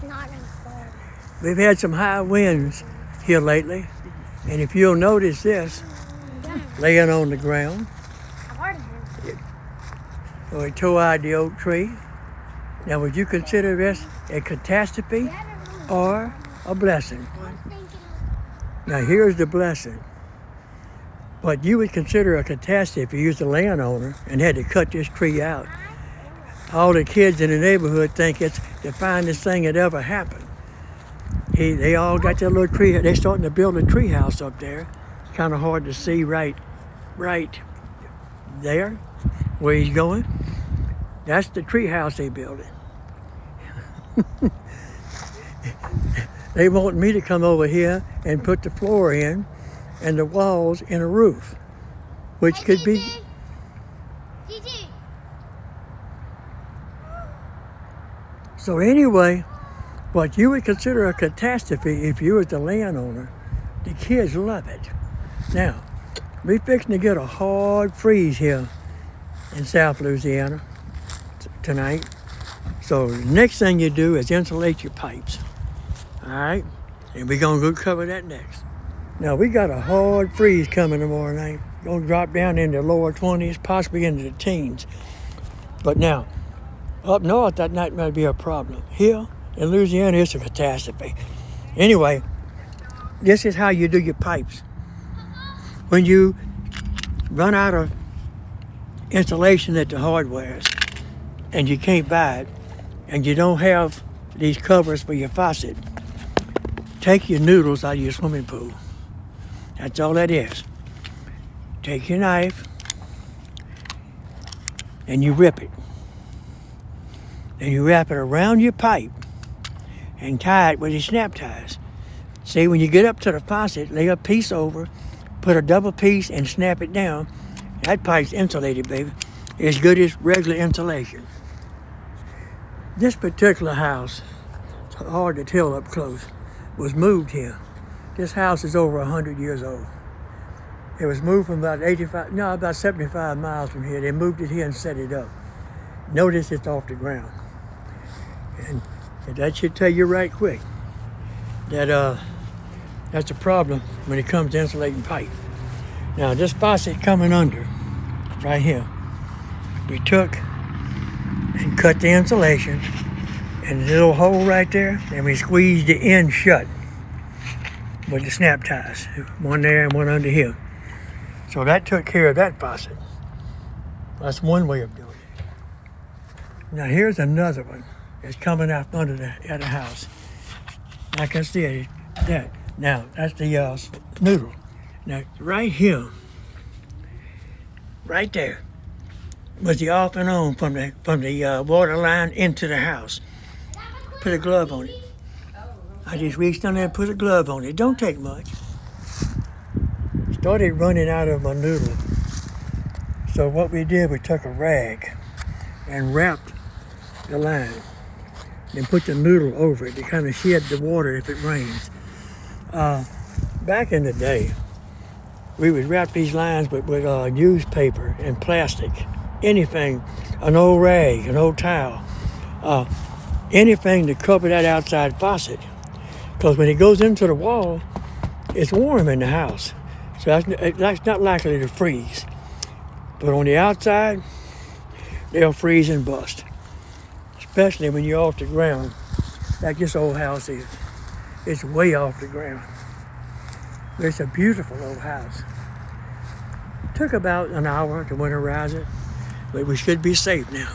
not important. We've had some high winds here lately, and if you'll notice this, laying on the ground, so it tore out the oak tree. Now, would you consider this a catastrophe or a blessing? Now, here's the blessing. What you would consider a catastrophe if you was the landowner and had to cut this tree out. All the kids in the neighborhood think it's the finest thing that ever happened. They all got their little tree. They're starting to build a tree house up there. It's kind of hard to see right there where he's going. That's the tree house they building. They want me to come over here and put the floor in and the walls in a roof, which could be. So anyway, what you would consider a catastrophe if you was the landowner, the kids love it. Now, we're fixing to get a hard freeze here in South Louisiana tonight. So the next thing you do is insulate your pipes. All right? And we're going to go cover that next. Now, we got a hard freeze coming tomorrow night. Going to drop down into the lower 20s, possibly into the teens. But now, up north, that night might be a problem. Here in Louisiana, it's a catastrophe. Anyway, this is how you do your pipes. When you run out of insulation at the hardwares and you can't buy it, and you don't have these covers for your faucet, take your noodles out of your swimming pool. That's all that is. Take your knife and you rip it. And you wrap it around your pipe and tie it with your snap ties. See, when you get up to the faucet, lay a piece over, put a double piece and snap it down. That pipe's insulated, baby. As good as regular insulation. This particular house, it's hard to tell up close, was moved here. This house is over 100 years old. It was moved from about 75 miles from here. They moved it here and set it up. Notice it's off the ground. And that should tell you right quick that that's a problem when it comes to insulating pipe. Now, this faucet coming under, right here, we took and cut the insulation and the little hole right there, and we squeezed the end shut with the snap ties, one there and one under here. So that took care of that faucet. That's one way of doing it. Now here's another one that's coming out under the other house. I can see that. Now that's the noodle. Now right here, right there, was the off and on from the water line into the house. Put a glove on it. I just reached down there and put a glove on it. Don't take much. Started running out of my noodle. So what we did, we took a rag and wrapped the line and put the noodle over it to kind of shed the water if it rains. Back in the day, we would wrap these lines with newspaper and plastic. Anything, an old rag, an old towel, anything to cover that outside faucet. Because when it goes into the wall, it's warm in the house. So that's not likely to freeze. But on the outside, they'll freeze and bust. Especially when you're off the ground, like this old house is. It's way off the ground. But it's a beautiful old house. Took about an hour to winterize it, but we should be safe now.